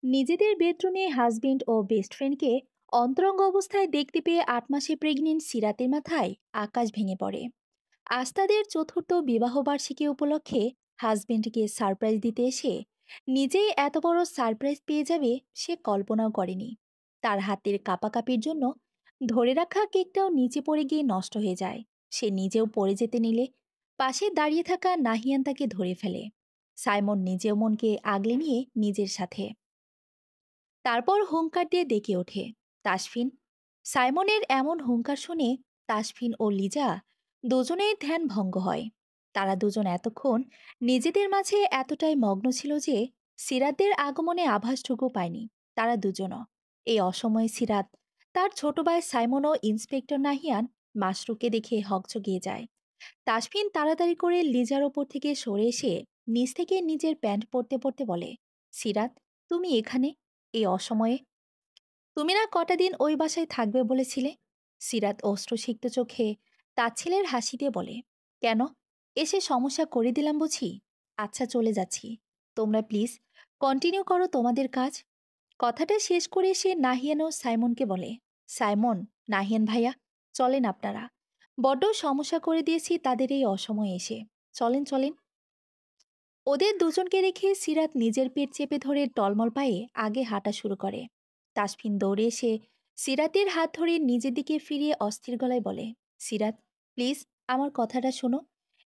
নিজেদের বেডরুমে হাজবেন্ড ও বেস্ট ফ্রেন্ডকে অন্তরঙ্গ অবস্থায় দেখতে পেয়ে ৮ মাসে প্রেগনেন্ট সিরাতের মাথায় আকাশ ভেঙে পড়ে। আজ তাদের চতুর্থ বিবাহবার্ষিকী উপলক্ষে হাজবেন্ডকে সারপ্রাইজ দিতে এসে নিজেই এত বড় সারপ্রাইজ পেয়ে যাবে সে কল্পনাও করেনি। তার হাতের কাঁপাকাপির জন্য ধরে রাখা কেকটাও নিচে পড়ে গিয়ে নষ্ট হয়ে যায়। সে নিজেও পড়ে যেতে নিলে পাশে দাঁড়িয়ে থাকা নাহিয়ান তাকে ধরে ফেলে। সাইমন নিজেও মনকে আগলে নিয়ে নিজের সাথে, তারপর হুঙ্কার দিয়ে ডেকে ওঠে তাসফিন। সাইমনের এমন হুঙ্কার শুনে তাসফিন ও লিজা দুজনেই ধ্যান ভঙ্গ হয়। তারা দুজন এতক্ষণ নিজেদের মাঝে এতটাই মগ্ন ছিল যে সিরাতদের আগমনে আভাসটুকু পায়নি। তারা দুজনও এই অসময়ে সিরাত, তার ছোট ভাই সাইমন ও ইন্সপেক্টর নাহিয়ান মাশরুকে দেখে হকচকিয়ে যায়। তাসফিন তাড়াতাড়ি করে লিজার ওপর থেকে সরে এসে নিচ থেকে নিজের প্যান্ট পরতে পরতে বলে, সিরাত, তুমি এখানে এই অসময়ে? তুমি না কটা দিন ওই বাসায় থাকবে বলেছিলে? সিরাত অশ্রুসিক্ত চোখে তাচ্ছিলের হাসি দিয়ে বলে, কেন, এসে সমস্যা করে দিলাম বুঝি? আচ্ছা, চলে যাচ্ছি, তোমরা প্লিজ কন্টিনিউ করো তোমাদের কাজ। কথাটা শেষ করে সে নাহিয়ান ও সাইমনকে বলে, সাইমন, নাহিয়ান ভাইয়া, চলেন আপনারা, বড্ড সমস্যা করে দিয়েছি তাদের এই অসময়ে এসে, চলেন চলেন। ওদের দুজনকে রেখে সিরাত নিজের পেট চেপে ধরে টলমল পায়ে আগে হাঁটা শুরু করে। তাসফিন দৌড়ে এসে সিরাতের হাত ধরে নিজের দিকে ফিরিয়ে অস্থির গলায় বলে, সিরাত, প্লিজ আমার কথাটা শোনো,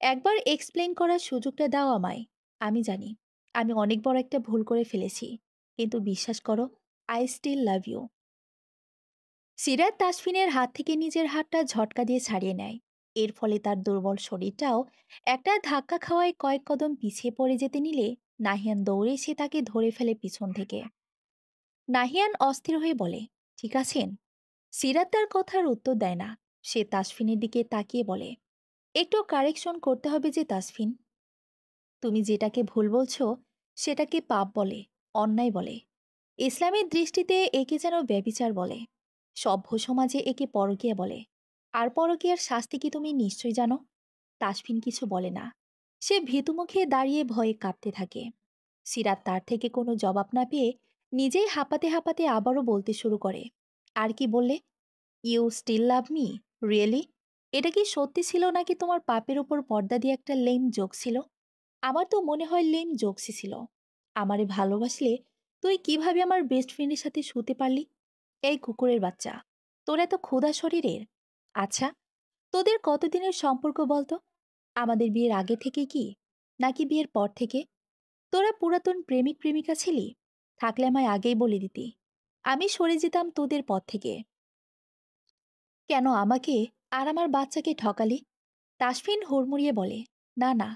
একবার এক্সপ্লেন করার সুযোগটা দাও আমায়। আমি জানি আমি অনেক বড় একটা ভুল করে ফেলেছি, কিন্তু বিশ্বাস করো, আই স্টিল লাভ ইউ। সিরাত তাসফিনের হাত থেকে নিজের হাতটা ঝটকা দিয়ে ছাড়িয়ে নেয়। এর ফলে তার দুর্বল শরীরটাও একটা ধাক্কা খাওয়ায় কয়েক কদম পিছিয়ে পড়ে যেতে নিলে নাহিয়ান দৌড়ে এসে তাকে ধরে ফেলে পিছন থেকে। নাহিয়ান অস্থির হয়ে বলে, ঠিক আছেন? সিরাত তার কথার উত্তর দেয় না। সে তাসফিনের দিকে তাকিয়ে বলে, একটু কারেকশন করতে হবে যে তাসফিন, তুমি যেটাকে ভুল বলছো সেটাকে পাপ বলে, অন্যায় বলে। ইসলামের দৃষ্টিতে একে যেন ব্যভিচার বলে। সভ্য সমাজে একে পরকীয়া বলে। আর পরকীয়ার শাস্তি কি তুমি নিশ্চয়ই জানো? তাসফিন কিছু বলে না। সে ভীতুমুখে দাঁড়িয়ে ভয়ে কাঁপতে থাকে। সিরাত তার থেকে কোনো জবাব না পেয়ে নিজেই হাঁপাতে হাঁপাতে আবারও বলতে শুরু করে, আর কি বললে? You still love me? Really? এটা কি সত্যি ছিল নাকি তোমার পাপের উপর পর্দা দিয়ে একটা লেম জোক ছিল? আমার তো মনে হয় লেম জোকসই ছিল। আমারে ভালোবাসলে তুই কিভাবে আমার বেস্ট ফ্রেন্ডের সাথে শুতে পারলি? এই কুকুরের বাচ্চা, তোর এত ক্ষুধা শরীরের? আচ্ছা, তোদের কতদিনের সম্পর্ক বলতো? আমাদের বিয়ের আগে থেকে কি, নাকি বিয়ের পর থেকে? তোরা পুরাতন প্রেমিক প্রেমিকা ছিলি? থাকলে আমায় আগেই বলে দিতি, আমি সরে যেতাম তোদের পথ থেকে। কেন আমাকে আর আমার বাচ্চাকে ঠকালি? তাসফিন হুড়মুড়িয়ে বলে, না না,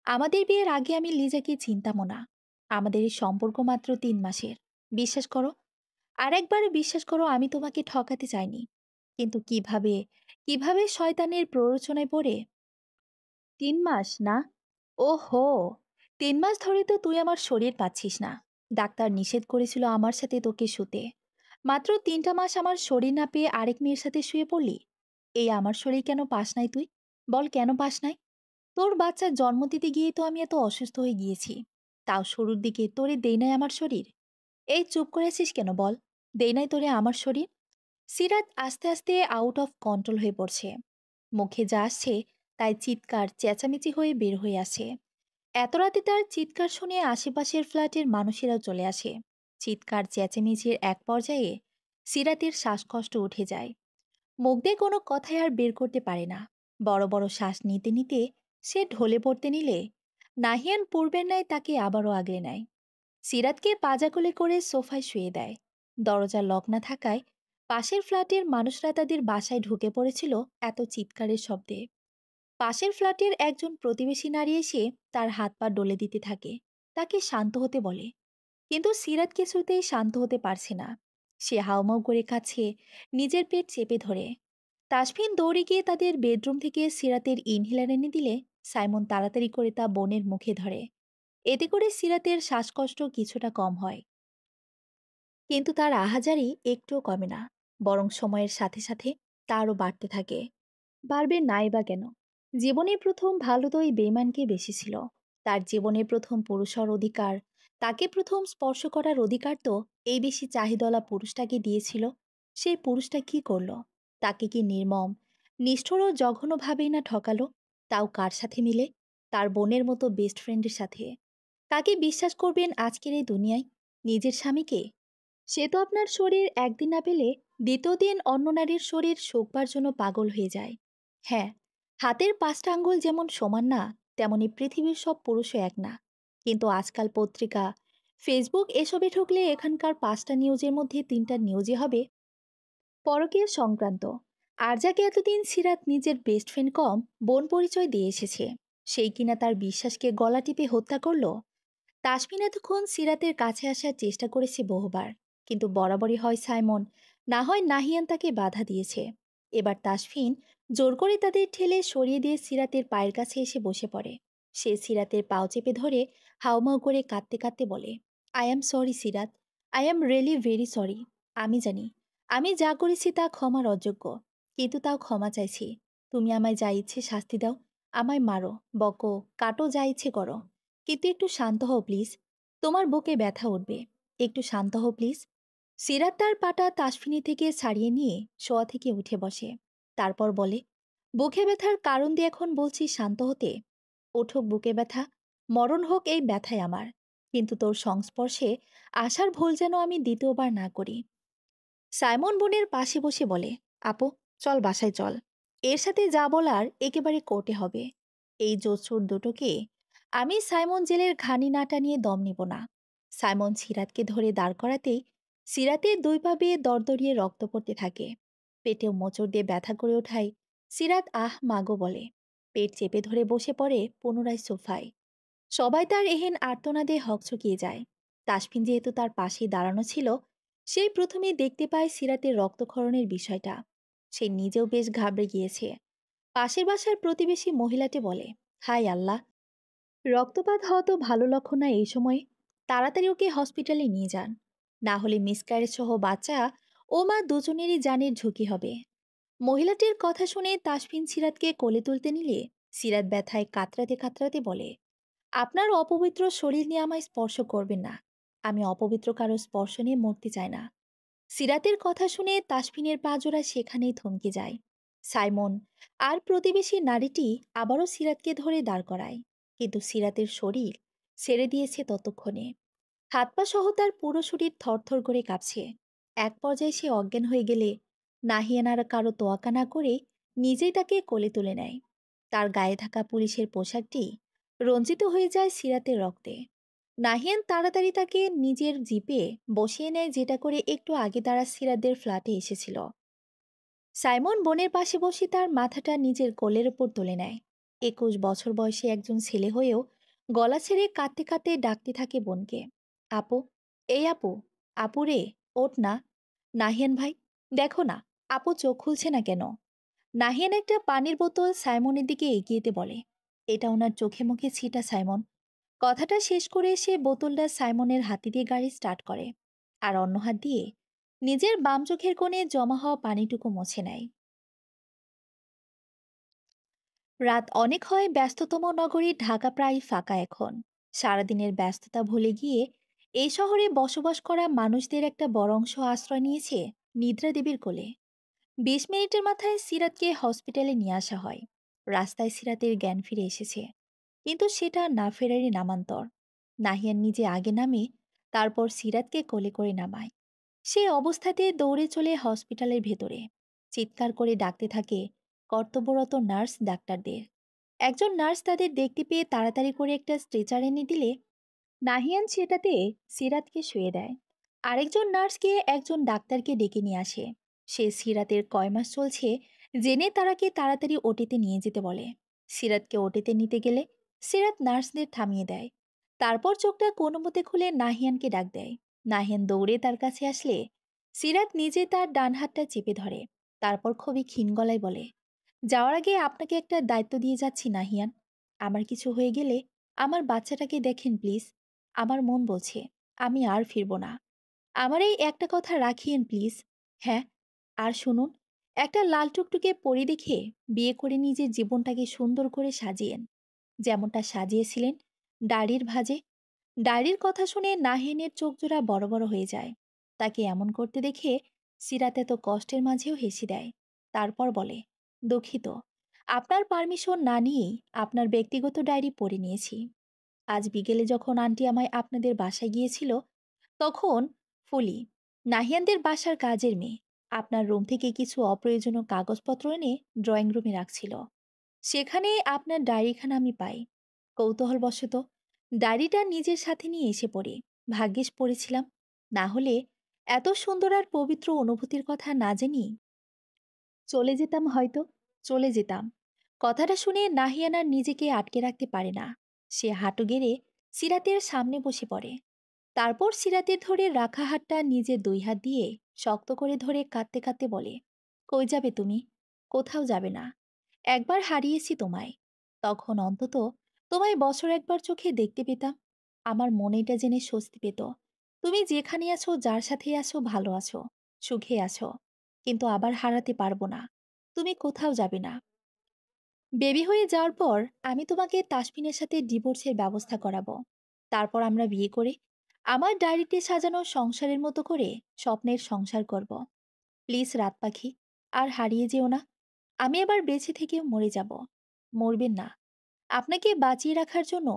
আমাদের বিয়ের আগে আমি লিজাকে চিনতামও না। আমাদের এই সম্পর্ক মাত্র ৩ মাসের। বিশ্বাস করো, আর একবার বিশ্বাস করো, আমি তোমাকে ঠকাতে চাইনি। কিন্তু কিভাবে, কিভাবে শয়তানের প্ররোচনায় পড়ে? ৩ মাস না? ও হো, ৩ মাস ধরে তো তুই আমার শরীর পাচ্ছিস না। ডাক্তার নিষেধ করেছিল আমার সাথে তোকে শুতে। মাত্র ৩টা মাস আমার শরীর না পেয়ে আরেক মেয়ের সাথে শুয়ে পড়লি। এই আমার শরীর কেন পাস নাই তুই? বল কেন পাস নাই? তোর বাচ্চার জন্ম দিতে গিয়ে তো আমি এত অসুস্থ হয়ে গিয়েছি। তাও শুরুর দিকে তোরে দেই নাই আমার শরীর? এই চুপ করে আছিস কেন বল? দেই নাই তোরে আমার শরীর? সিরাত আস্তে আস্তে আউট অফ কন্ট্রোল হয়ে পড়ছে। মুখে যা আসছে তাই চিৎকার চেঁচামেচি হয়ে বের হয়ে আসে। এত রাতে তার চিৎকার শুনে আশেপাশের ফ্ল্যাটের মানুষেরাও চলে আসে। চিৎকার চেঁচামেচির এক পর্যায়ে সিরাতের শ্বাসকষ্ট উঠে যায়। মুখ দিয়ে কোনো কথাই আর বের করতে পারে না। বড় বড় শ্বাস নিতে নিতে সে ঢলে পড়তে নিলে নাহিয়ান পূর্বের ন্যায় তাকে আবারও আগলে নেয়। সিরাতকে পাজাকোলে করে সোফায় শুয়ে দেয়। দরজা লক না থাকায় পাশের ফ্ল্যাটের মানুষরা তাদের বাসায় ঢুকে পড়েছিল এত চিৎকারের শব্দে। পাশের ফ্ল্যাটের একজন প্রতিবেশী নারী এসে তার হাত পা ডলে দিতে থাকে, তাকে শান্ত হতে বলে। কিন্তু সিরাত কিছুতেই শান্ত হতে পারছে না। সে হাউমাউ করে কাছে নিজের পেট চেপে ধরে। তাসফিন দৌড়ে গিয়ে তাদের বেডরুম থেকে সিরাতের ইনহেলার এনে দিলে সাইমন তাড়াতাড়ি করে তা বোনের মুখে ধরে। এতে করে সিরাতের শ্বাসকষ্ট কিছুটা কম হয়, কিন্তু তার আহাজারি একটুও কমে না, বরং সময়ের সাথে সাথে তারও বাড়তে থাকে। বাড়বে নাই বা কেন? জীবনে প্রথম ভালো তো এই বেইমানকে বেশি ছিল। তার জীবনে প্রথম পুরুষর অধিকার তাকে প্রথম স্পর্শ করার অধিকার তো এই বেশি চাহিদাওয়ালা পুরুষটাকে দিয়েছিল। সেই পুরুষটা কি করলো? তাকে কি নির্মম, নিষ্ঠুর ও জঘন্যভাবেই না ঠকালো? তাও কার সাথে মিলে? তার বোনের মতো বেস্ট ফ্রেন্ডের সাথে। কাকে বিশ্বাস করবেন আজকের এই দুনিয়ায়? নিজের স্বামীকে? সে তো আপনার শরীর একদিন না পেলে দ্বিতীয় দিন অন্য নারীর শরীর শোকবার জন্য পাগল হয়ে যায়। হ্যাঁ, হাতের পাঁচটা আঙ্গুল যেমন সমান না, তেমনি পৃথিবীর সব পুরুষও এক না। কিন্তু আজকাল পত্রিকা, ফেসবুক এসবে ঢুকলে এখানকার পাঁচটা নিউজের মধ্যে তিনটা নিউজই হবে পরকীয়া সংক্রান্ত। আর যাকে এতদিন সিরাত নিজের বেস্ট ফ্রেন্ড কম বোন পরিচয় দিয়ে এসেছে, সেই কিনা তার বিশ্বাসকে গলা টিপে হত্যা করলো। তাসমিন এতক্ষণ সিরাতের কাছে আসার চেষ্টা করেছে বহুবার, কিন্তু বরাবরই হয় সাইমন, না হয় নাহিয়ান তাকে বাধা দিয়েছে। এবার তাসফিন জোর করে তাদের ঠেলে সরিয়ে দিয়ে সিরাতের পায়ের কাছে এসে বসে পড়ে। সে সিরাতের পাও চেপে ধরে হাউমাউ করে কাঁদতে কাঁদতে বলে, I am sorry Sirat, I am really very sorry. আমি জানি আমি যা করেছি তা ক্ষমার অযোগ্য, কিন্তু তাও ক্ষমা চাইছি। তুমি আমায় যা ইচ্ছে শাস্তি দাও, আমায় মারো, বকো, কাটো, যা ইচ্ছে করো, কিন্তু একটু শান্ত হও প্লিজ। তোমার বুকে ব্যথা উঠবে, একটু শান্ত হও প্লিজ। সিরাত তার পাটা তাসফিনি থেকে ছাড়িয়ে নিয়ে শোয়া থেকে উঠে বসে। তারপর বলে, বুকে ব্যথার কারণ দিয়ে এখন বলছি শান্ত হতে? উঠুক বুকে ব্যথা, মরণ হোক এই ব্যথায় আমার, কিন্তু তোর সংস্পর্শে আসার ভুল যেন আমি দ্বিতীয়বার না করি। সাইমন বোনের পাশে বসে বলে, আপু, চল বাসায় চল। এর সাথে যা বলার একেবারে কোর্টে হবে। এই জোচ্চোর দুটোকে আমি সাইমন জেলের ঘানি না টানিয়ে দম নিব না। সাইমন সিরাতকে ধরে দাঁড় করাতেই সিরাতের দুই পা বেয়ে দরদরিয়ে রক্ত পড়তে থাকে। পেটেও মোচড় দিয়ে ব্যথা করে ওঠায় সিরাত আহ মাগো বলে। পেট চেপে ধরে বসে পড়ে পুনরায় সোফায়। সবাই তার এহেন আর্তনাদে হকচকিয়ে যায়। তাসফিন যেহেতু তার পাশেই দাঁড়ানো ছিল, সেই প্রথমেই দেখতে পায় সিরাতের রক্তক্ষরণের বিষয়টা। সে নিজেও বেশ ঘাবড়ে গিয়েছে। পাশের বাসার প্রতিবেশী মহিলাটি বলে, হাই আল্লাহ, রক্তপাত হওয়া তো ভালো লক্ষণ না এই সময়ে। তাড়াতাড়ি ওকে হসপিটালে নিয়ে যান, না হলে মিসক্যারেজ সহ বাচ্চা ও মা দুজনেরই জানের ঝুঁকি হবে। মহিলাটির কথা শুনে তাসফিন সিরাতকে কোলে তুলতে নিলে সিরাত ব্যথায় কাতরাতে কাতরাতে বলে, আপনার অপবিত্র শরীর নিয়ে আমায় স্পর্শ করবেন না। আমি অপবিত্র কারো স্পর্শ নিয়ে মরতে চাই না। সিরাতের কথা শুনে তাসফিনের পাজোড়া সেখানেই থমকে যায়। সাইমন আর প্রতিবেশী নারীটি আবারও সিরাতকে ধরে দাঁড় করায়, কিন্তু সিরাতের শরীর ছেড়ে দিয়েছে ততক্ষণে। হাত পা সহ তার পুরো শরীর থরথর করে কাঁপছে। এক পর্যায়ে সে অজ্ঞান হয়ে গেলে নাহিয়ান আর কারো তোয়াক্কা না করে নিজেই তাকে কোলে তুলে নেয়। তার গায়ে থাকা পুলিশের পোশাকটি রঞ্জিত হয়ে যায় সিরাতের রক্তে। নাহিয়ান তাড়াতাড়ি তাকে নিজের জিপে বসিয়ে নেয়, যেটা করে একটু আগে তারা সিরাতদের ফ্ল্যাটে এসেছিল। সাইমন বোনের পাশে বসে তার মাথাটা নিজের কোলের ওপর তুলে নেয়। 21 বছর বয়সী একজন ছেলে হয়েও গলা ছেড়ে কাঁদতে কাঁদতে ডাকতে থাকে বোনকে, আপু, এই আপু, আপু রে, ওঠ না। নাহিয়ান ভাই, দেখো না, আপু চোখ খুলছে না কেন? নাহিয়ান একটা পানির বোতল সাইমনের দিকে এগিয়েতে বলে, এটা ওনার চোখে মুখে ছিটা সাইমন। কথাটা শেষ করে সে বোতলটা সাইমনের হাতে দিয়ে গাড়ি স্টার্ট করে, আর অন্য হাত দিয়ে নিজের বাম চোখের কোণে জমা হওয়া পানিটুকু মুছে নেয়। রাত অনেক হয়, ব্যস্ততম নগরী ঢাকা প্রায় ফাঁকা এখন। সারাদিনের ব্যস্ততা ভুলে গিয়ে এই শহরে বসবাস করা মানুষদের একটা বড় অংশ আশ্রয় নিয়েছে নিদ্রা দেবীর কোলে। 20 মিনিটের মাথায় সিরাতকে হসপিটালে নিয়ে আসা হয়। রাস্তায় সিরাতের জ্ঞান ফিরে এসেছে, কিন্তু সেটা না ফেরারই নামান্তর। নাহিয়ান নিজে আগে নামে, তারপর সিরাতকে কোলে করে নামায়। সে অবস্থাতে দৌড়ে চলে হসপিটালের ভেতরে, চিৎকার করে ডাকতে থাকে কর্তব্যরত নার্স ডাক্তারদের। একজন নার্স তাদের দেখতে পেয়ে তাড়াতাড়ি করে একটা স্ট্রেচার এনে দিলে নাহিয়ান সেটাতে সিরাতকে শুয়ে দেয়। আরেকজন নার্স গিয়ে একজন ডাক্তারকে ডেকে নিয়ে আসে। সে সিরাতের কয় মাস চলছে জেনে তারাকে তাড়াতাড়ি ওটিতে নিয়ে যেতে বলে। সিরাতকে ওটিতে নিতে গেলে সিরাত নার্সদের থামিয়ে দেয়। তারপর চোখটা কোনো মতে খুলে নাহিয়ানকে ডাক দেয়। নাহিয়ান দৌড়ে তার কাছে আসলে সিরাত নিজে তার ডান হাতটা চেপে ধরে। তারপর খুবই ক্ষীণ গলায় বলে, যাওয়ার আগে আপনাকে একটা দায়িত্ব দিয়ে যাচ্ছি নাহিয়ান। আমার কিছু হয়ে গেলে আমার বাচ্চাটাকে দেখেন প্লিজ। আমার মন বলছে আমি আর ফিরব না। আমার এই একটা কথা রাখিয়েন প্লিজ। হ্যাঁ, আর শুনুন, একটা লাল টুকটুকে পরি দেখে বিয়ে করে নিজের জীবনটাকে সুন্দর করে সাজিয়েন, যেমনটা সাজিয়েছিলেন দাড়ির ভাঁজে। ডায়েরির কথা শুনে নাহিনের চোখ জোড়া বড় বড় হয়ে যায়। তাকে এমন করতে দেখে সিরাত এত কষ্টের মাঝেও হেসে দেয়। তারপর বলে, দুঃখিত, আপনার পারমিশন না নিয়েই আপনার ব্যক্তিগত ডায়েরি পড়ে নিয়েছি। আজ বিকেলে যখন আন্টি আমায় আপনাদের বাসায় গিয়েছিল, তখন ফুলি, নাহিয়ানদের বাসার কাজের মেয়ে, আপনার রুম থেকে কিছু অপ্রয়োজনীয় কাগজপত্র এনে ড্রয়িং রুমে রাখছিল। সেখানে আপনার ডায়েরিখানা আমি পাই। কৌতূহলবশত ডায়েরিটা নিজের সাথে নিয়ে এসে পড়ি। ভাগ্যিস পড়েছিলাম, না হলে এত সুন্দর আর পবিত্র অনুভূতির কথা না জানি চলে যেতাম হয়তো, চলে যেতাম। কথাটা শুনে নাহিয়ান আর নিজেকে আটকে রাখতে পারে না। সে হাঁটু গেড়ে সিরাতের সামনে বসে পড়ে। তারপর সিরাতের ধরে রাখা হাতটা নিজের দুই হাত দিয়ে শক্ত করে ধরে কাঁদতে কাঁদতে বলে, কই যাবে তুমি? কোথাও যাবে না। একবার হারিয়েছি তোমায়, তখন অন্তত তোমায় বছর একবার চোখে দেখতে পেতাম। আমার মনেটা জেনে স্বস্তি পেত। তুমি যেখানে আছো, যার সাথে আছো, ভালো আছো, সুখে আছো। কিন্তু আবার হারাতে পারবো না। তুমি কোথাও যাবে না। বেবি হয়ে যাওয়ার পর আমি তোমাকে তাসফিনের সাথে ডিভোর্সের ব্যবস্থা করাবো। তারপর আমরা বিয়ে করে আমার ডায়েরিতে সাজানো সংসারের মতো করে স্বপ্নের সংসার করব। প্লিজ রাত পাখি, আর হারিয়ে যেও না। আমি এবার বেঁচে থেকেও মরে যাব। মরবেন না। আপনাকে বাঁচিয়ে রাখার জন্য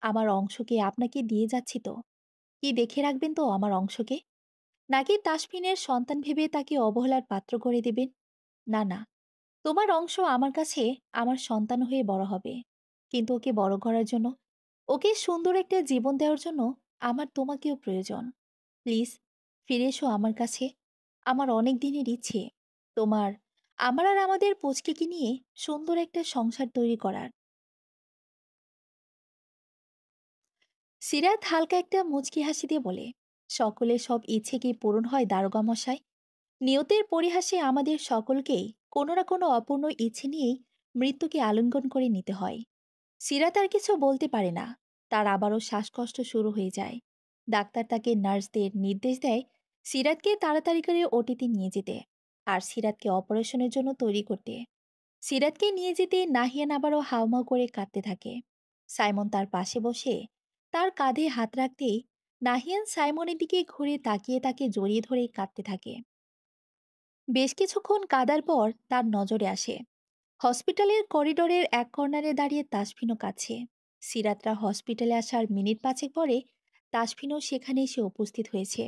আমার অংশকে আপনাকে দিয়ে যাচ্ছি তো। কি দেখে রাখবেন তো আমার অংশকে? নাকি তাসফিনের সন্তান ভেবে তাকে অবহেলার পাত্র করে দেবেন? না, না। তোমার অংশ আমার কাছে আমার সন্তান হয়ে বড় হবে। কিন্তু ওকে বড় করার জন্য, ওকে সুন্দর একটা জীবন দেওয়ার জন্য আমার তোমাকেও প্রয়োজন। প্লিজ ফিরে এসো আমার কাছে। আমার অনেক দিনের ইচ্ছে তোমার, আমার আর আমাদের পুচকিকে নিয়ে সুন্দর একটা সংসার তৈরি করার। সিরাত হালকা একটা মুচকি হাসি দিয়ে বলে, সকলের সব ইচ্ছে কি পূরণ হয় দারোগা মশাই? নিয়তের পরিহাসে আমাদের সকলকেই কোনো না কোনো অপূর্ণ ইচ্ছে নিয়েই মৃত্যুকে আলিঙ্গন করে নিতে হয়। সিরাত আর কিছু বলতে পারে না। তার আবারও শ্বাসকষ্ট শুরু হয়ে যায়। ডাক্তার তাকে নার্সদের নির্দেশ দেয় সিরাতকে তাড়াতাড়ি করে ওটিতে নিয়ে যেতে, আর সিরাতকে অপারেশনের জন্য তৈরি করতে। সিরাতকে নিয়ে যেতে নাহিয়ান আবারও হাউমাউ করে কাঁদতে থাকে। সাইমন তার পাশে বসে তার কাঁধে হাত রাখতেই নাহিয়ান সাইমনের দিকে ঘুরে তাকিয়ে তাকে জড়িয়ে ধরে কাঁদতে থাকে। বেশ কিছুক্ষণ কাঁদার পর তার নজরে আসে হসপিটালের করিডোরের এক কর্নারে দাঁড়িয়ে তাসফিনও কাছে। সিরাতরা হসপিটালে আসার মিনিট পাঁচেক পরে তাসফিনও সেখানে এসে উপস্থিত হয়েছে।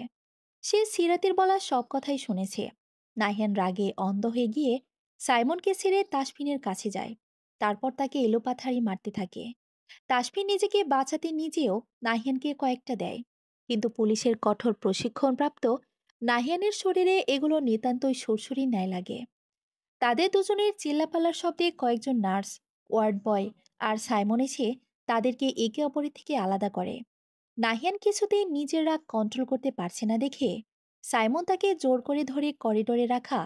সে সিরাতের বলা সব কথাই শুনেছে। নাহিয়ান রাগে অন্ধ হয়ে গিয়ে সাইমনকে ছেড়ে তাসফিনের কাছে যায়। তারপর তাকে এলোপাথারি মারতে থাকে। তাসফিন নিজেকে বাঁচাতে নিজেও নাহিয়ানকে কয়েকটা দেয়। কিন্তু পুলিশের কঠোর প্রশিক্ষণপ্রাপ্ত নাহিয়ানের শরীরে এগুলো নিতান্তই সুরসুরির ন্যায় লাগে। তাদের দুজনের চিল্লাপাল্লার শব্দে কয়েকজন নার্স, ওয়ার্ড বয় আর সাইমন এসে তাদেরকে একে অপরের থেকে আলাদা করে। নাহিয়ান কিছুতেই নিজের রাগ কন্ট্রোল করতে পারছে না দেখে সাইমন তাকে জোর করে ধরে করিডোরে রাখা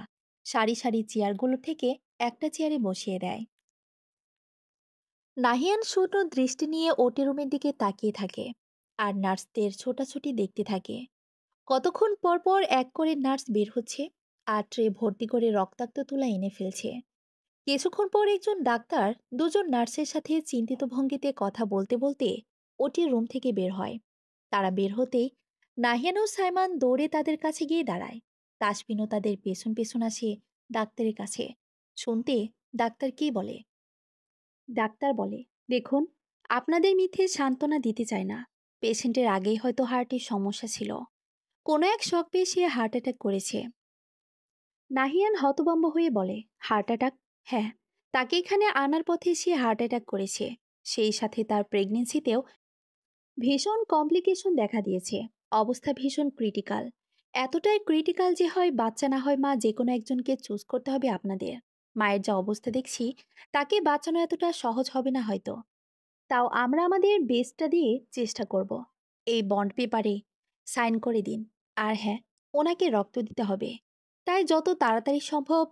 সারি সারি চেয়ারগুলো থেকে একটা চেয়ারে বসিয়ে দেয়। নাহিয়ান শূন্য দৃষ্টি নিয়ে ওটি রুমের দিকে তাকিয়ে থাকে আর নার্সদের ছোটাছুটি দেখতে থাকে। কতক্ষণ পর পর এক করে নার্স বের হচ্ছে আর ট্রে ভর্তি করে রক্তাক্ত তুলা এনে ফেলছে। কিছুক্ষণ পর একজন ডাক্তার দুজন নার্সের সাথে চিন্তিত ভঙ্গিতে কথা বলতে বলতে ওটির রুম থেকে বের হয়। তারা বের হতেই নাহিয়ান ও সাইমান দৌড়ে তাদের কাছে গিয়ে দাঁড়ায়। তাসফিনও তাদের পেছন পেছন আসে ডাক্তারের কাছে। শুনতে ডাক্তার কি বলে? ডাক্তার বলে, দেখুন, আপনাদের মিথ্যে সান্ত্বনা দিতে চায় না। পেশেন্টের আগেই হয়তো হার্টের সমস্যা ছিল। কোনো এক শক পেয়ে সে হার্ট অ্যাটাক করেছে। নাহিয়ান হতভম্ব হয়ে বলে, হার্ট অ্যাটাক? হ্যাঁ, তাকে এখানে আনার পথে সে হার্ট অ্যাটাক করেছে। সেই সাথে তার প্রেগনেন্সিতেও ভীষণ কমপ্লিকেশন দেখা দিয়েছে। অবস্থা ভীষণ ক্রিটিক্যাল। এতটাই ক্রিটিক্যাল যে হয় বাচ্চা না হয় মা, যে কোনো একজনকে চুজ করতে হবে আপনাদের। মায়ের যা অবস্থা দেখছি, তাকে বাঁচানো এতটা সহজ হবে না হয়তো। তাও আমরা আমাদের বেস্টটা দিয়ে চেষ্টা করব। এই বন্ড পেপারে সাইন করে দিন। আর হ্যাঁ, ওনাকে রক্ত দিতে হবে। তাই যত তাড়াতাড়ি সম্ভব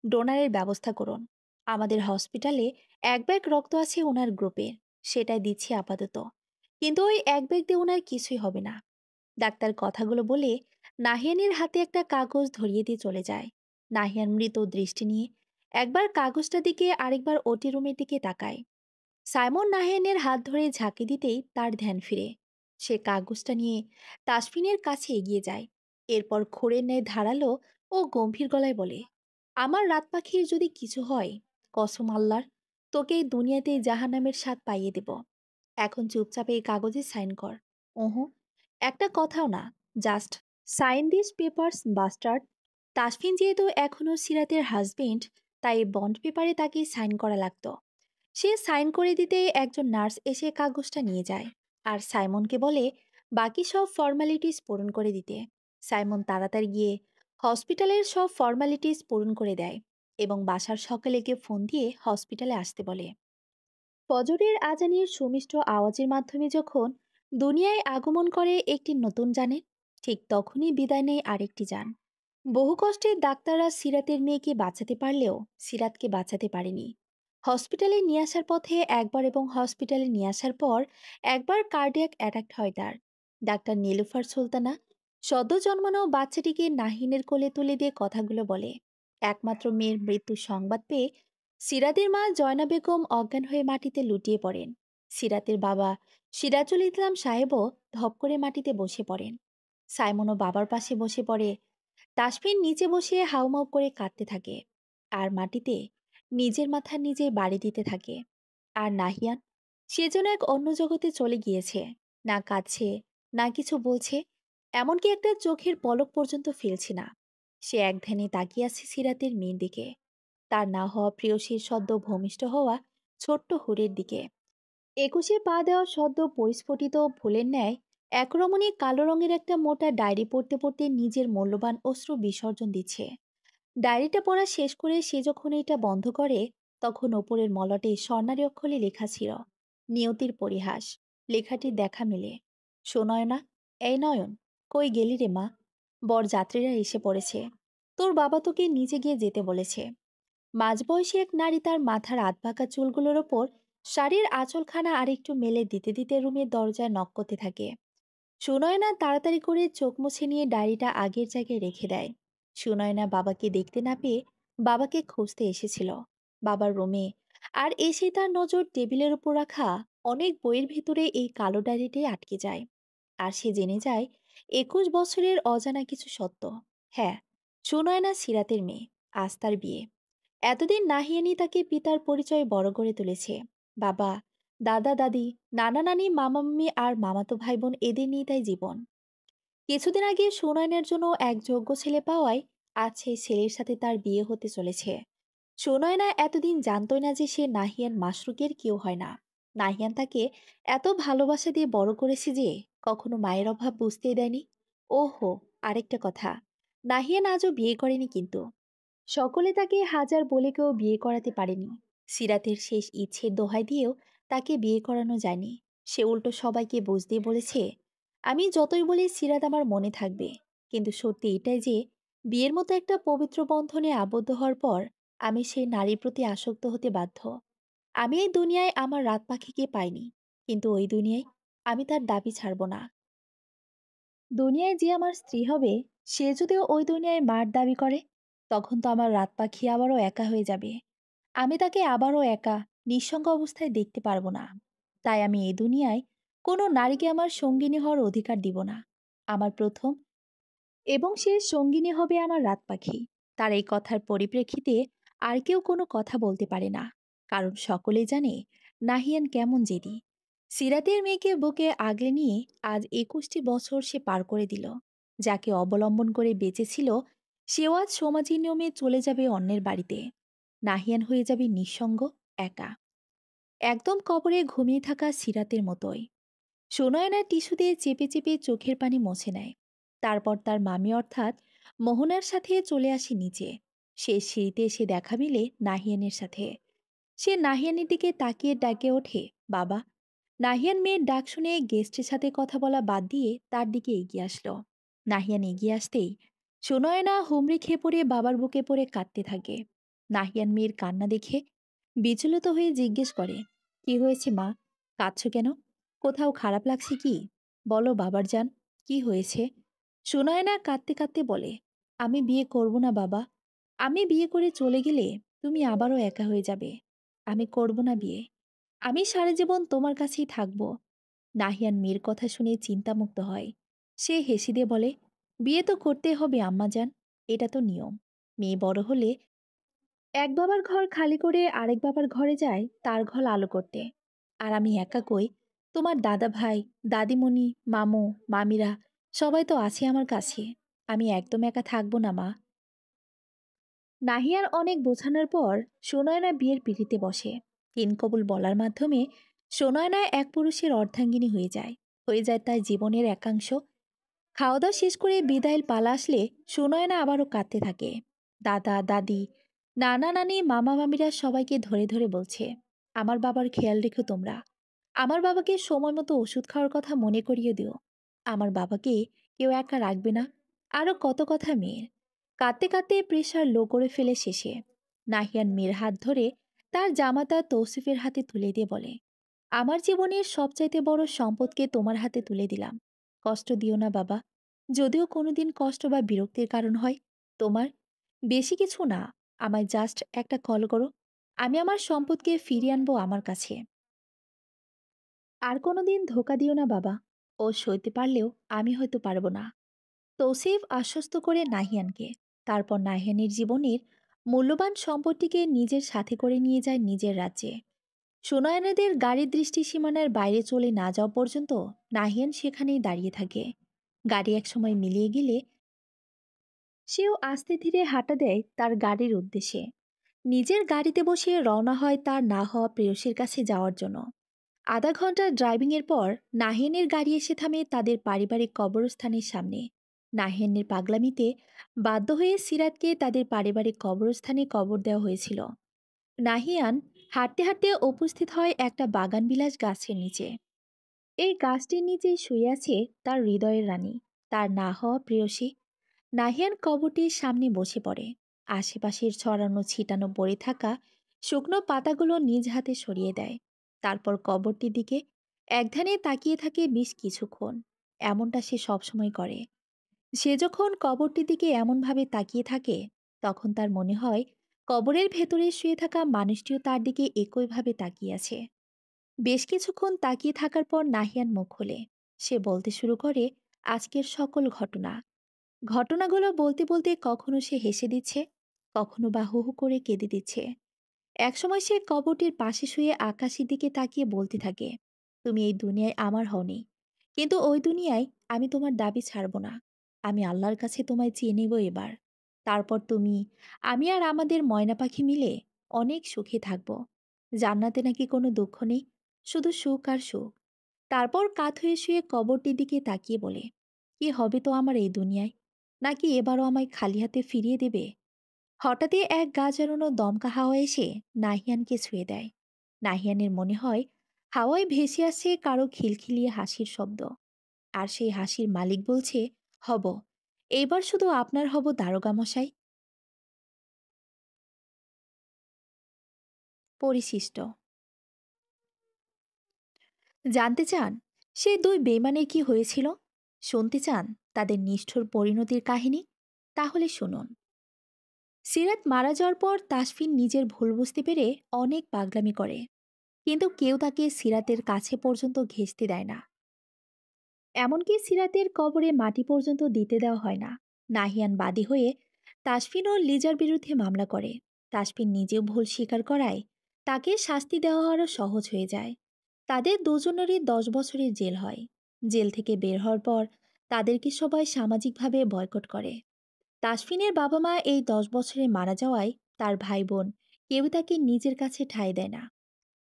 ডোনারের ব্যবস্থা করুন। আমাদের হসপিটালে এক ব্যাগ রক্ত আছে ওনার গ্রুপের, সেটাই দিচ্ছি আপাতত। কিন্তু ওই এক ব্যাগ দিয়ে ওনার কিছুই হবে না। ডাক্তার কথাগুলো বলে নাহিয়ানের হাতে একটা কাগজ ধরিয়ে দিয়ে চলে যায়। নাহিয়ান মৃত দৃষ্টি নিয়ে একবার কাগজটার দিকে আরেকবার ওটি রুমের দিকে তাকায়। সাইমন নাহিয়ানের হাত ধরে ঝাঁকি দিতেই তার ধ্যান ফিরে। সে কাগজটা নিয়ে তাসফিনের কাছে এগিয়ে যায়। এরপর খোঁড়ের ন্যায় ধারালো ও গম্ভীর গলায় বলে, আমার রাত পাখির যদি কিছু হয়, কসম আল্লাহর, তোকে এই দুনিয়াতেই জাহান্নামের স্বাদ পাইয়ে দেব। এখন চুপচাপ এই কাগজে সাইন কর। ওহো, একটা কথাও না, just sign this papers bastard. Tasfin যেহেতু এখনো সিরাতের হাজবেন্ড, তাই বন্ড পেপারে তাকে সাইন করা লাগতো। সে সাইন করে দিতে একজন নার্স এসে কাগজটা নিয়ে যায় আর সাইমনকে বলে বাকি সব ফর্মালিটিস পূরণ করে দিতে। সাইমন তাড়াতাড়ি গিয়ে হসপিটালের সব ফর্মালিটিস পূরণ করে দেয় এবং বাসার সকলেকে ফোন দিয়ে হসপিটালে আসতে বলে। ফজরের আজানের সুমিষ্ট আওয়াজের মাধ্যমে যখন দুনিয়ায় আগমন করে একটি নতুন জানের, ঠিক তখনই বিদায় নেয় আরেকটি যান। বহু কষ্টে ডাক্তাররা সিরাতের মেয়েকে বাঁচাতে পারলেও সিরাতকে বাঁচাতে পারেনি। হসপিটালে নিয়ে আসার পথে একবার এবং হসপিটালে নিয়ে আসার পর একবার কার্ডিয়াক অ্যাটাক হয় তার। ডাক্তার নীলুফার সুলতানা সদ্য জন্মানো বাচ্চাটিকে নাহিনের কোলে তুলে দিয়ে কথাগুলো বলে। একমাত্র মেয়ের মৃত্যুর সংবাদ পেয়ে সিরাতের মা জয়না বেগম অজ্ঞান হয়ে মাটিতে লুটিয়ে পড়েন। সিরাতের বাবা সিরাজুল ইসলাম সাহেবও ধপ করে মাটিতে বসে পড়েন। সাইমনও বাবার পাশে বসে পড়ে। তাসফিন নিচে বসে হাউমাউ করে কাঁদতে থাকে আর মাটিতে নিজের মাথা নিজে বাড়ি দিতে থাকে। আর নাহিয়ান, সে যেন এক অন্য জগতে চলে গিয়েছে। না কাঁদছে, না কিছু বলছে, এমনকি একটা চোখের পলক পর্যন্ত ফেলছে না। সে এক ধ্যানে তাকিয়ে আছে সিরাতের মেয়ের দিকে, তার না হওয়া প্রিয়সীর সদ্য ভূমিষ্ঠ হওয়া ছোট্ট হুরের দিকে। একুশে পা দেওয়া সদ্য পরিস্ফুটিত ফুলের ন্যায় একরমণী কালো রঙের একটা মোটা ডায়েরি পড়তে পড়তে নিজের মূল্যবান অশ্রু বিসর্জন দিচ্ছে। ডায়েরিটা পড়া শেষ করে সে যখন এটা বন্ধ করে, তখন ওপরের মলটে স্বর্ণালী অক্ষরে লেখা ছিল, নিয়তির পরিহাস। লেখাটির দেখা মেলে, সোনয়না, এই নয়ন, কই গেলি রে মা? বরযাত্রীরা এসে পড়েছে, তোর বাবা তোকে নিচে গিয়ে যেতে বলেছে। মাঝবয়সী এক নারী তার মাথার আধবাঁকা চুলগুলোর ওপর শাড়ির আঁচলখানা আরেকটু মেলে দিতে দিতে রুমের দরজায় নক করতে থাকে। সুনয়না তাড়াতাড়ি করে চোখ মুছে নিয়ে ডায়েরিটা আগের জায়গায় রেখে দেয়। সুনয়না বাবাকে দেখতে না পেয়ে বাবাকে খুঁজতে এসেছিল বাবার রুমে। আর এসে তার নজর টেবিলের উপর রাখা অনেক বইয়ের ভেতরে এই কালো ডায়েরিটাই আটকে যায়। আর সে জেনে যায় 21 বছরের অজানা কিছু সত্য। হ্যাঁ, সুনয়না সিরাতের মেয়ে, আজ তার বিয়ে। এতদিন নাহিয়ানি তাকে পিতার পরিচয়ে বড় করে তুলেছে। বাবা, দাদা দাদি, নানা নানি, মামা মামি আর মামাতো ভাই বোন, এদের নিয়ে তাই জীবন। কিছুদিন আগে সুনয়নের জন্য এক যোগ্য ছেলে পাওয়ায় আজ সেই ছেলের সাথে তার বিয়ে হতে চলেছে। সুনয়না এতদিন জানতই না যে সে নাহিয়ান মাশরুকের কেউ হয় না। নাহিয়ান তাকে এত ভালোবাসা দিয়ে বড় করেছে যে কখনো মায়ের অভাব বুঝতেই দেয়নি। ওহো, আরেকটা কথা, নাহিয়ান আজও বিয়ে করেনি কিন্তু। সকলে তাকে হাজার বলে কেউ বিয়ে করাতে পারেনি। সিরাতের শেষ ইচ্ছের দোহাই দিয়েও তাকে বিয়ে করানো যায়নি। সে উল্টো সবাইকে বুঝতে বলেছে, আমি যতই বলি সিরাত আমার মনে থাকবে, কিন্তু সত্যি এটাই যে বিয়ের মতো একটা পবিত্র বন্ধনে আবদ্ধ হওয়ার পর আমি সেই নারীর প্রতি আসক্ত হতে বাধ্য। আমি এই দুনিয়ায় আমার রাত পাখিকে পাইনি, কিন্তু ওই দুনিয়ায় আমি তার দাবি ছাড়ব না। দুনিয়ায় যে আমার স্ত্রী হবে, সে যদিও ওই দুনিয়ায় মার দাবি করে, তখন তো আমার রাত পাখি আবারও একা হয়ে যাবে। আমি তাকে আবারও একা, নিঃসঙ্গ অবস্থায় দেখতে পারবো না। তাই আমি এই দুনিয়ায় কোনো নারীকে আমার সঙ্গিনী হওয়ার অধিকার দিব না। আমার প্রথম এবং শেষ সঙ্গিনী হবে আমার রাত পাখি। তার এই কথার পরিপ্রেক্ষিতে আর কেউ কোনো কথা বলতে পারে না, কারণ সকলেই জানে নাহিয়ান কেমন জেদি। সিরাতের মেয়েকে বুকে আগলে নিয়ে আজ 21টি বছর সে পার করে দিল। যাকে অবলম্বন করে বেঁচেছিল, সেও আজ সমাজের নিয়মে চলে যাবে অন্যের বাড়িতে। নাহিয়ান হয়ে যাবে নিঃসঙ্গ, একা, একদম কবরে ঘুমিয়ে থাকা সিরাতের মতোই। সুনয়না টিস্যু দিয়ে চেপে চেপে চোখের পানি মুছে নেয়। তারপর তার মামি অর্থাৎ মোহনার সাথে চলে আসে নিচে। সে সিঁড়িতে এসে দেখা মিলে নাহিয়ানের সাথে। সে নাহিয়ানের দিকে তাকিয়ে ডাকে ওঠে, বাবা। নাহিয়ান মেয়ের ডাক শুনে গেস্টের সাথে কথা বলা বাদ দিয়ে তার দিকে এগিয়ে আসলো। নাহিয়ান এগিয়ে আসতেই সুনয়না হুমড়ি খেয়ে পড়ে বাবার বুকে পড়ে কাঁদতে থাকে। নাহিয়ান মেয়ের কান্না দেখে বিচলিত হয়ে জিজ্ঞেস করে, কি হয়েছে মা? কাঁদছো কেন? কোথাও খারাপ লাগছে কি? বলো বাবার জান, কি হয়েছে? সুনয়না কাঁদতে কাঁদতে বলে, আমি বিয়ে করব না বাবা। আমি বিয়ে করে চলে গেলে তুমি আবারও একা হয়ে যাবে। আমি করব না বিয়ে। আমি সারা জীবন তোমার কাছেই থাকবো। নাহিয়ান মেয়ের কথা শুনে চিন্তামুক্ত হয়। সে হেসে দিয়ে বলে, বিয়ে তো করতে হবে আম্মাজান, এটা তো নিয়ম। মেয়ে বড় হলে এক বাবার ঘর খালি করে আরেক বাবার ঘরে যায় তার ঘর আলো করতে। আর আমি একা কই, তোমার দাদা ভাই, দাদিমণি, মামু, মামিরা সবাই তো আছে আমার কাছে। আমি একদম একা থাকবো না মা। নাহিয়ার অনেক বোঝানোর পর সুনয়না বিয়ের পিড়িতে বসে। তিন কবুল বলার মাধ্যমে সুনয়না এক পুরুষের অর্ধাঙ্গিনী হয়ে যায় তার জীবনের একাংশ। খাওয়া দাওয়া শেষ করে বিদায়ের পালা আসলে সুনয়না আবারও কাঁদতে থাকে। দাদা দাদি, নানা নানি, মামা মামিরা সবাইকে ধরে ধরে বলছে, আমার বাবার খেয়াল রেখো তোমরা। আমার বাবাকে সময় মতো ওষুধ খাওয়ার কথা মনে করিয়ে দিও। আমার বাবাকে কেউ একা রাখবে না। আরো কত কথা মেয়ের। কাঁদতে কাঁদতে প্রেশার লো করে ফেলে শেষে নাহিয়ান মেয়ের হাত ধরে তার জামাতা তৌসিফের হাতে তুলে দিয়ে বলে, আমার জীবনের সবচাইতে বড় সম্পদকে তোমার হাতে তুলে দিলাম। কষ্ট দিও না বাবা। যদিও কোনোদিন কষ্ট বা বিরক্তির কারণ হয় তোমার, বেশি কিছু না, আমায় জাস্ট একটা কল করো। আমি আমার সম্পদকে ফিরিয়ে আনবো আমার কাছে। আর কোনোদিন ধোকা দিও না বাবা। ও সইতে পারলেও আমি হয়তো পারবো না। তৌসিফ আশ্বস্ত করে নাহিয়ানকে। তারপর নাহিয়ানের জীবনের মূল্যবান সম্পত্তিকে নিজের সাথে করে নিয়ে যায় নিজের রাজ্যে। সুনয়নাদের গাড়ির দৃষ্টি সীমানার বাইরে চলে না যাওয়া পর্যন্ত নাহিয়ান সেখানেই দাঁড়িয়ে থাকে। গাড়ি একসময় মিলিয়ে গেলে সেও আস্তে ধীরে হাঁটা দেয় তার গাড়ির উদ্দেশ্যে। নিজের গাড়িতে বসে রওনা হয় তার না হওয়া প্রেয়সীর কাছে যাওয়ার জন্য। আধা ঘন্টা ড্রাইভিংয়ের পর নাহিয়ানের গাড়ি এসে থামে তাদের পারিবারিক কবরস্থানের সামনে। নাহিয়ানের পাগলামিতে বাধ্য হয়ে সিরাতকে তাদের পারিবারিক কবরস্থানে কবর দেওয়া হয়েছিল। নাহিয়ান হাঁটতে হাঁটতে উপস্থিত হয় একটা বাগানবিলাস গাছের নিচে। এই গাছটির নিচেই শুয়ে আছে তার হৃদয়ের রানী, তার না হওয়া প্রেয়সী। নাহিয়ান কবরটির সামনে বসে পড়ে। আশেপাশের ছড়ানো ছিটানো পড়ে থাকা শুকনো পাতাগুলো নিজ হাতে সরিয়ে দেয়। তারপর কবরটির দিকে একধানে তাকিয়ে থাকে বেশ কিছুক্ষণ। এমনটা সে সবসময় করে। সে যখন কবরটির দিকে এমনভাবে তাকিয়ে থাকে, তখন তার মনে হয় কবরের ভেতরে শুয়ে থাকা মানুষটিও তার দিকে একইভাবে তাকিয়ে আছে। বেশ কিছুক্ষণ তাকিয়ে থাকার পর নাহিয়ান মুখ খোলে। সে বলতে শুরু করে আজকের সকল ঘটনা। ঘটনাগুলো বলতে বলতে কখনো সে হেসে দিচ্ছে, কখনো বা হু হু করে কেঁদে দিচ্ছে। একসময় সে কবরটির পাশে শুয়ে আকাশের দিকে তাকিয়ে বলতে থাকে, তুমি এই দুনিয়ায় আমার হওনি, কিন্তু ওই দুনিয়ায় আমি তোমার দাবি ছাড়ব না। আমি আল্লাহর কাছে তোমায় চেয়ে নেব এবার। তারপর তুমি, আমি আর আমাদের ময়না পাখি মিলে অনেক সুখে থাকব। জান্নাতে নাকি কোনো দুঃখ নেই, শুধু সুখ আর সুখ। তারপর কাত হয়ে শুয়ে কবরটির দিকে তাকিয়ে বলে, কি হবে তো আমার এই দুনিয়ায়? নাকি এবারও আমায় খালি হাতে ফিরিয়ে দেবে? হঠাৎই এক গা জ্বালানো দমকা হাওয়া এসে নাহিয়ানকে ছুঁয়ে দেয়। নাহিয়ানের মনে হয় হাওয়ায় ভেসে আসছে কারো খিলখিলিয়ে হাসির শব্দ। আর সেই হাসির মালিক বলছে, হব, এইবার শুধু আপনার হব দারোগা মশাই। পরিশিষ্ট। জানতে চান সেই দুই বেইমানের কি হয়েছিল? শুনতে চান তাদের নিষ্ঠুর পরিণতির কাহিনী? তাহলে শুনুন। সিরাত মারা যাওয়ার পর তাসফিন নিজের ভুল বুঝতে পেরে অনেক পাগলামি করে, কিন্তু কেউ তাকে সিরাতের কাছে পর্যন্ত ঘেঁষতে দেয় না। এমনকি সিরাতের কবরে মাটি পর্যন্ত দিতে দেওয়া হয় না। নাহিয়ান বাদী হয়ে তাসফিন ও লিজার বিরুদ্ধে মামলা করে। তাসফিন নিজেও ভুল স্বীকার করায় তাকে শাস্তি দেওয়া আরও সহজ হয়ে যায়। তাদের দুজনেরই 10 বছরের জেল হয়। জেল থেকে বের হওয়ার পর তাদেরকে সবাই সামাজিকভাবে বয়কট করে। তাসফিনের বাবা মা এই 10 বছরে মারা যাওয়ায় তার ভাই বোন কেউ তাকে নিজের কাছে ঠাঁই দেয় না।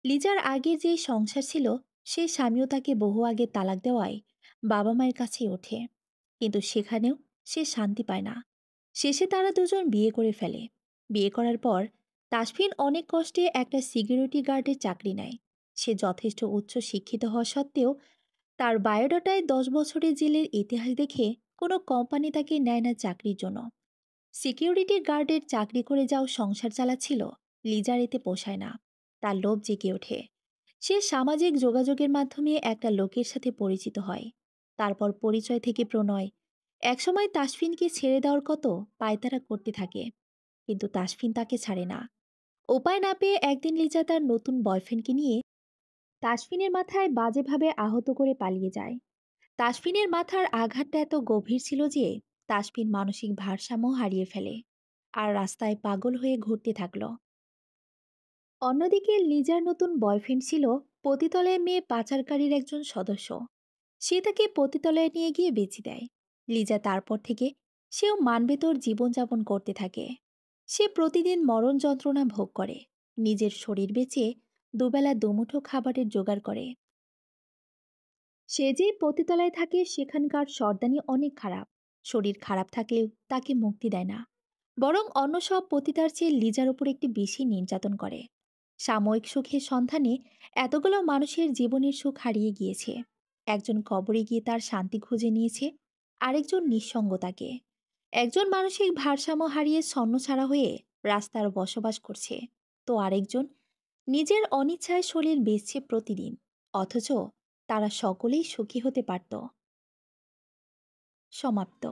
লিজার আগের যে সংসার ছিল, সেই স্বামীও তাকে বহু আগে তালাক দেওয়ায় বাবা মায়ের কাছেই ওঠে। কিন্তু সেখানেও সে শান্তি পায় না। শেষে তারা দুজন বিয়ে করে ফেলে। বিয়ে করার পর তাসফিন অনেক কষ্টে একটা সিকিউরিটি গার্ডের চাকরি নেয়। সে যথেষ্ট উচ্চ শিক্ষিত হওয়া সত্ত্বেও তার বায়োডাটায় 10 বছরের জেলের ইতিহাস দেখে কোনো কোম্পানি তাকে নেয় না চাকরির জন্য। সিকিউরিটি গার্ডের চাকরি করে যাও সংসার চালাচ্ছিল, লিজার এতে পোষায় না। তার লোভ জেগে ওঠে। সে সামাজিক যোগাযোগের মাধ্যমে একটা লোকের সাথে পরিচিত হয়। তারপর পরিচয় থেকে প্রণয়। একসময় তাসফিনকে ছেড়ে দেওয়ার কত পায়তারা করতে থাকে, কিন্তু তাসফিন তাকে ছাড়ে না। উপায় না পেয়ে একদিন লিজা তার নতুন বয়ফ্রেন্ডকে নিয়ে তাসফিনের মাথায় বাজেভাবে আহত করে পালিয়ে যায়। তাসফিনের মাথার আঘাতটা এত গভীর ছিল যে তাসফিন মানসিক ভারসাম্য হারিয়ে ফেলে আর রাস্তায় পাগল হয়ে ঘুরতে থাকলো। অন্যদিকে লিজার নতুন বয়ফ্রেন্ড ছিল পতিতলয় মেয়ে পাচারকারীর একজন সদস্য। সে তাকে পতিতলয়ে নিয়ে গিয়ে বেচে দেয়। লিজা তারপর থেকে সেও মানবেতর জীবনযাপন করতে থাকে। সে প্রতিদিন মরণ যন্ত্রণা ভোগ করে, নিজের শরীর বেচে দুবেলা দুমুঠো খাবারের জোগাড় করে। সে যেই পতিতলায় থাকে সেখানকার সর্দানি অনেক খারাপ। শরীর খারাপ থাকলেও তাকে মুক্তি দেয় না, বরং অন্য সব পতিতার চেয়ে লিজার উপর একটি বেশি নির্যাতন করে। সাময়িক সুখের সন্ধানে এতগুলো মানুষের জীবনের সুখ হারিয়ে গিয়েছে। একজন কবরে গিয়ে তার শান্তি খুঁজে নিয়েছে, আরেকজন নিঃসঙ্গতাকে। একজন মানসিক ভারসাম্য হারিয়ে ছন্নছাড়া হয়ে রাস্তার বসবাস করছে, তো আরেকজন নিজের অনিচ্ছায় শরীর বেচছে প্রতিদিন। অথচ তারা সকলেই সুখী হতে পারত। সমাপ্ত।